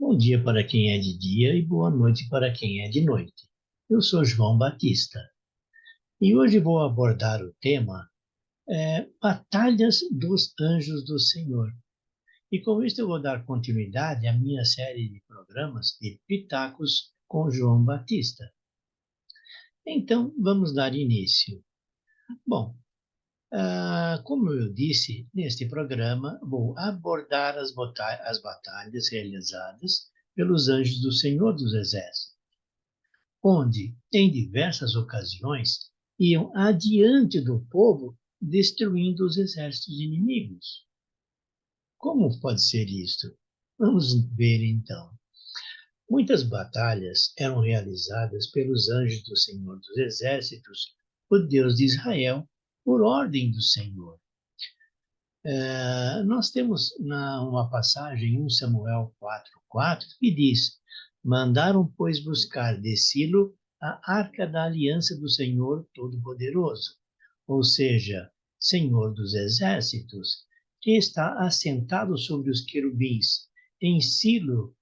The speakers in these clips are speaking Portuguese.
Bom dia para quem é de dia e boa noite para quem é de noite. Eu sou João Batista e hoje vou abordar o tema Batalhas dos Anjos do Senhor. E com isso eu vou dar continuidade à minha série de programas de Pitacos com João Batista. Então, vamos dar início. Bom, como eu disse, neste programa vou abordar as batalhas realizadas pelos anjos do Senhor dos Exércitos, onde, em diversas ocasiões, iam adiante do povo, destruindo os exércitos inimigos. Como pode ser isto? Vamos ver então. Muitas batalhas eram realizadas pelos anjos do Senhor dos Exércitos, o Deus de Israel, por ordem do Senhor. Nós temos uma passagem em 1 Samuel 4:4 que diz: Mandaram, pois, buscar de Silo a arca da aliança do Senhor Todo-Poderoso, ou seja, Senhor dos Exércitos, que está assentado sobre os querubins. Em Silo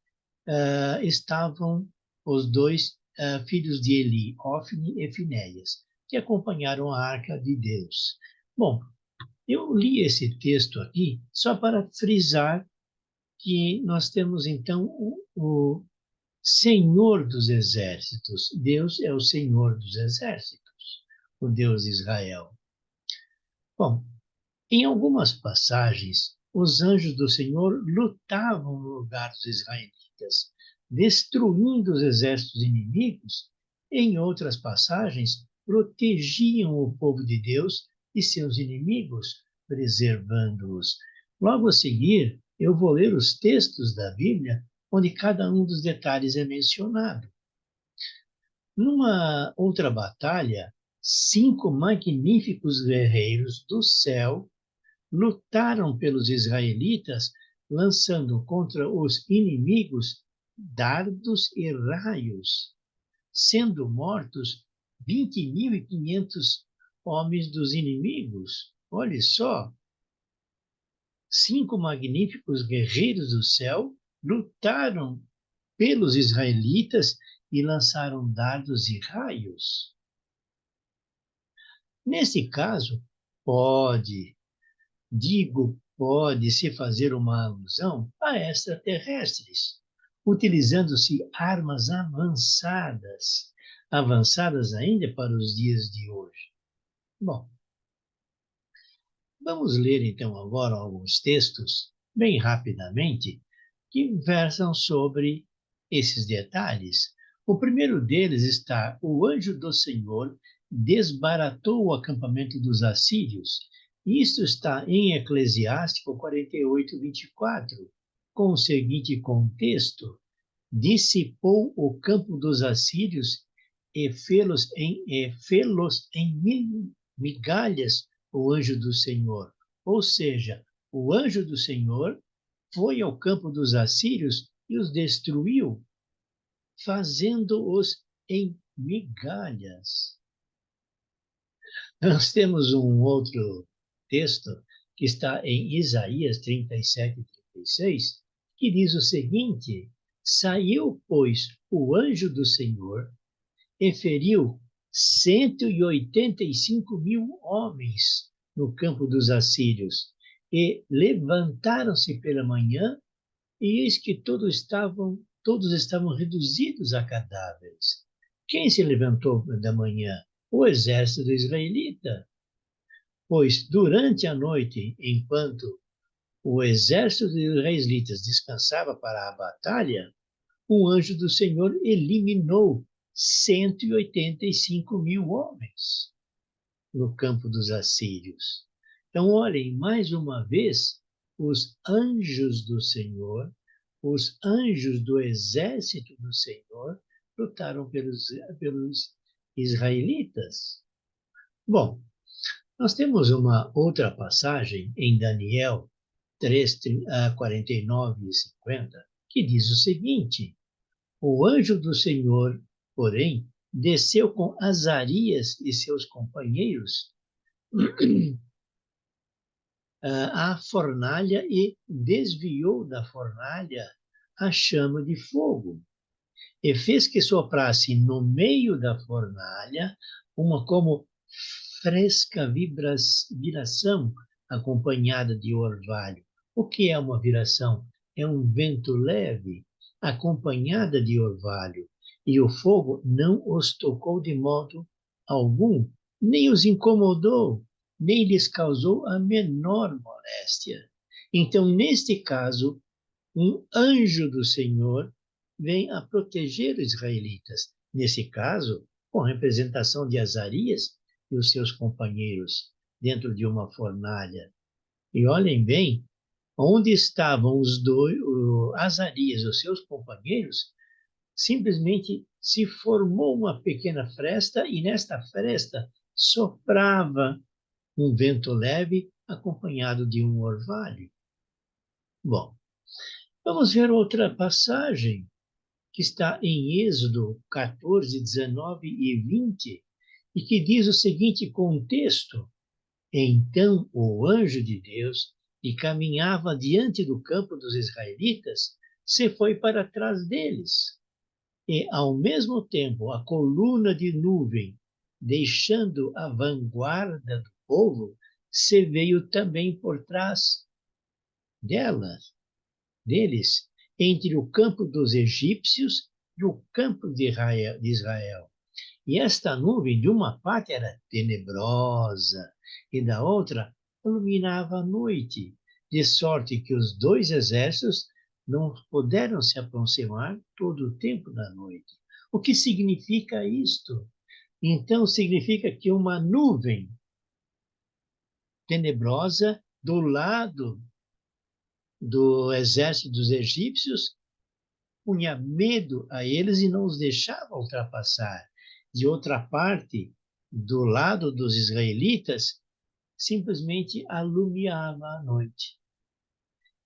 estavam os dois filhos de Eli, Ofni e Finéias, que acompanharam a arca de Deus. Bom, eu li esse texto aqui só para frisar que nós temos então o Senhor dos Exércitos. Deus é o Senhor dos Exércitos, o Deus de Israel. Bom, em algumas passagens, os anjos do Senhor lutavam no lugar dos israelitas, destruindo os exércitos inimigos. Em outras passagens, protegiam o povo de Deus e seus inimigos, preservando-os. Logo a seguir, eu vou ler os textos da Bíblia onde cada um dos detalhes é mencionado. Numa outra batalha, 5 magníficos guerreiros do céu lutaram pelos israelitas, lançando contra os inimigos dardos e raios, sendo mortos 20.500 homens dos inimigos. Olha só, 5 magníficos guerreiros do céu lutaram pelos israelitas e lançaram dardos e raios. Nesse caso, pode-se fazer uma alusão a extraterrestres, utilizando-se armas avançadas ainda para os dias de hoje. Bom, vamos ler então agora alguns textos, bem rapidamente, que versam sobre esses detalhes. O primeiro deles está: o anjo do Senhor desbaratou o acampamento dos assírios. Isto está em Eclesiástico 48:24, com o seguinte contexto: dissipou o campo dos assírios e fê-los em migalhas o anjo do Senhor. Ou seja, o anjo do Senhor foi ao campo dos assírios e os destruiu, fazendo-os em migalhas. Nós temos um outro texto que está em Isaías 37:36, que diz o seguinte: Saiu, pois, o anjo do Senhor e feriu 185.000 homens no campo dos assírios, e levantaram-se pela manhã, e eis que todos estavam reduzidos a cadáveres. Quem se levantou da manhã? O exército israelita. Pois durante a noite, enquanto o exército dos israelitas descansava para a batalha, o anjo do Senhor eliminou 185.000 homens no campo dos assírios. Então, olhem, mais uma vez, os anjos do Senhor, os anjos do exército do Senhor, lutaram pelos israelitas. Bom, nós temos uma outra passagem em Daniel 3, 49 e 50, que diz o seguinte: o anjo do Senhor, porém, desceu com Azarias e seus companheiros à fornalha e desviou da fornalha a chama de fogo, e fez que soprasse no meio da fornalha uma como fresca viração acompanhada de orvalho. O que é uma viração? É um vento leve acompanhada de orvalho, e o fogo não os tocou de modo algum, nem os incomodou, nem lhes causou a menor moléstia. Então, neste caso, um anjo do Senhor vem a proteger os israelitas. Nesse caso, com representação de Azarias e os seus companheiros dentro de uma fornalha. E olhem bem, onde estavam os dois, o Azarias e os seus companheiros, simplesmente se formou uma pequena fresta e nesta fresta soprava um vento leve acompanhado de um orvalho. Bom, vamos ver outra passagem que está em Êxodo 14, 19 e 20, e que diz o seguinte contexto: Então o anjo de Deus, que caminhava diante do campo dos israelitas, se foi para trás deles. E, ao mesmo tempo, a coluna de nuvem, deixando a vanguarda do povo, se veio também por trás deles, entre o campo dos egípcios e o campo de Israel. E esta nuvem, de uma parte, era tenebrosa, e da outra, iluminava a noite, de sorte que os dois exércitos não puderam se aproximar todo o tempo da noite. O que significa isto? Então, significa que uma nuvem tenebrosa do lado do exército dos egípcios punha medo a eles e não os deixava ultrapassar. De outra parte, do lado dos israelitas, simplesmente alumiava a noite.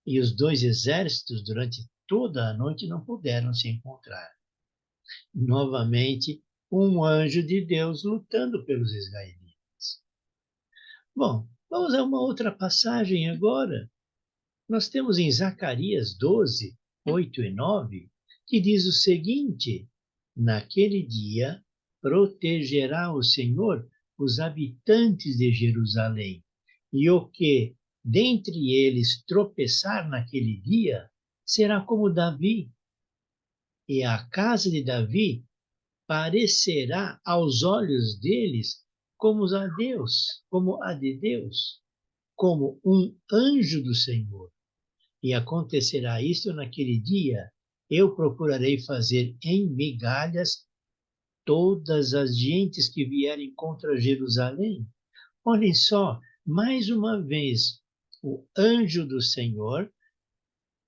E os dois exércitos, durante toda a noite, não puderam se encontrar. Novamente, um anjo de Deus lutando pelos israelitas. Bom, vamos a uma outra passagem agora. Nós temos em Zacarias 12, 8 e 9, que diz o seguinte: Naquele dia protegerá o Senhor os habitantes de Jerusalém, e o que dentre eles tropeçar naquele dia será como Davi, e a casa de Davi parecerá aos olhos deles como a de Deus, como um anjo do Senhor. E acontecerá isto naquele dia: eu procurarei fazer em migalhas todas as gentes que vierem contra Jerusalém. Olhem só, mais uma vez, o anjo do Senhor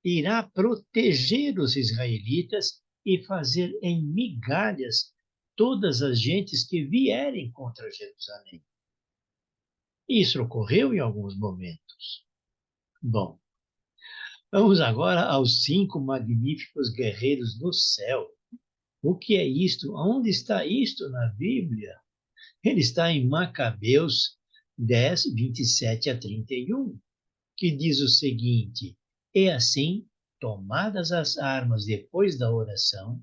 irá proteger os israelitas e fazer em migalhas todas as gentes que vierem contra Jerusalém. Isso ocorreu em alguns momentos. Bom, vamos agora aos 5 magníficos guerreiros no céu. O que é isto? Onde está isto na Bíblia? Ele está em Macabeus 10, 27 a 31, que diz o seguinte: E assim, tomadas as armas depois da oração,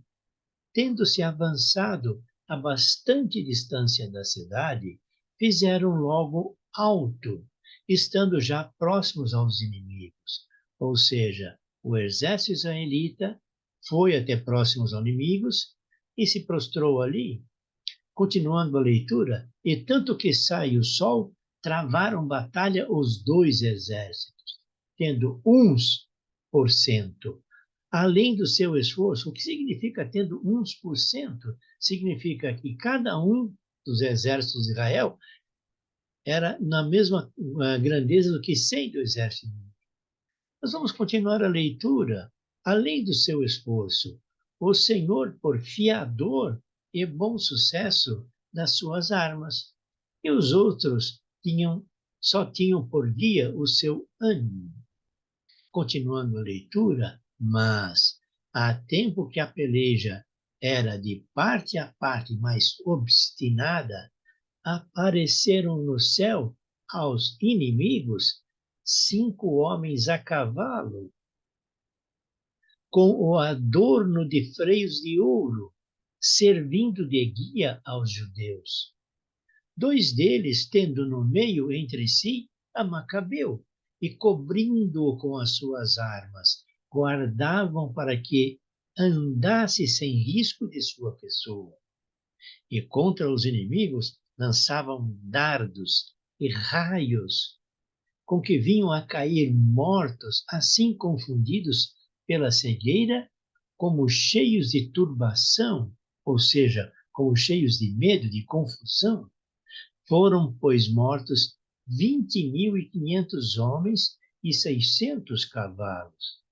tendo-se avançado a bastante distância da cidade, fizeram logo alto, estando já próximos aos inimigos. Ou seja, o exército israelita foi até próximos aos inimigos e se prostrou ali. Continuando a leitura, e tanto que sai o sol, travaram batalha os dois exércitos, tendo uns por cento além do seu esforço. O que significa tendo uns por cento? Significa que cada um dos exércitos de Israel era na mesma grandeza do que 100 do exército. Nós vamos continuar a leitura. Além do seu esforço, o Senhor, por fiador e bom sucesso das suas armas, e os outros só tinham por guia o seu ânimo. Continuando a leitura, mas há tempo que a peleja era de parte a parte mais obstinada, apareceram no céu aos inimigos 5 homens a cavalo, com o adorno de freios de ouro, servindo de guia aos judeus. 2 deles, tendo no meio entre si a Macabeu, e cobrindo-o com as suas armas, guardavam para que andasse sem risco de sua pessoa. E contra os inimigos lançavam dardos e raios, com que vinham a cair mortos, assim confundidos pela cegueira, como cheios de turbação, ou seja, como cheios de medo, de confusão. Foram, pois, mortos 20.500 homens e 600 cavalos.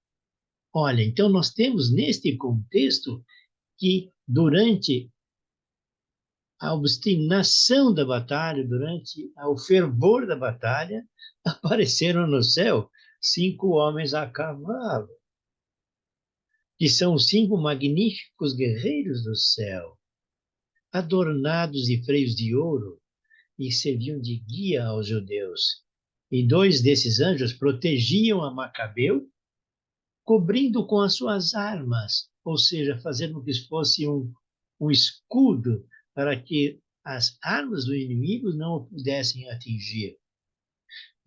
Olha, então nós temos neste contexto que durante a obstinação da batalha, durante o fervor da batalha, apareceram no céu 5 homens a cavalo, que são os 5 magníficos guerreiros do céu, adornados de freios de ouro, e serviam de guia aos judeus. E 2 desses anjos protegiam a Macabeu, cobrindo com as suas armas, ou seja, fazendo com que fosse um escudo para que as armas do inimigo não o pudessem atingir.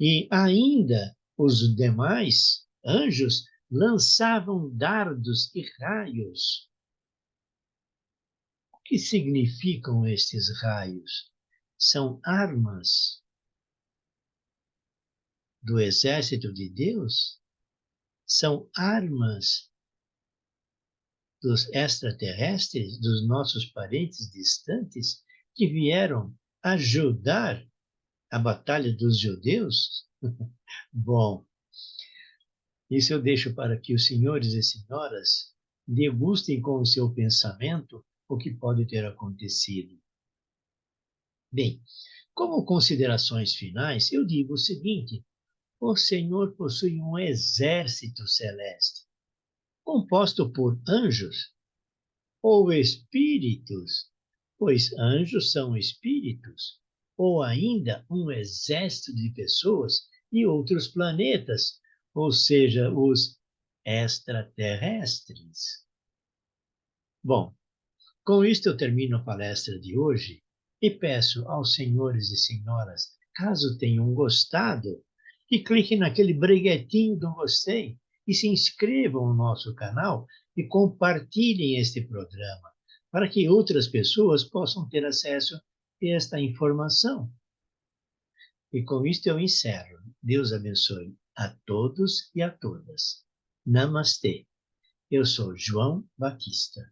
E ainda os demais anjos lançavam dardos e raios. O que significam estes raios? São armas do exército de Deus? São armas dos extraterrestres, dos nossos parentes distantes, que vieram ajudar a batalha dos judeus? Bom, isso eu deixo para que os senhores e senhoras degustem com o seu pensamento o que pode ter acontecido. Bem, como considerações finais, eu digo o seguinte: o Senhor possui um exército celeste, composto por anjos ou espíritos, pois anjos são espíritos, ou ainda um exército de pessoas e outros planetas, ou seja, os extraterrestres. Bom, com isto eu termino a palestra de hoje e peço aos senhores e senhoras, caso tenham gostado, que cliquem naquele breguetinho do gostei e se inscrevam no nosso canal e compartilhem este programa, para que outras pessoas possam ter acesso a esta informação. E com isto eu encerro. Deus abençoe a todos e a todas. Namastê. Eu sou João Batista.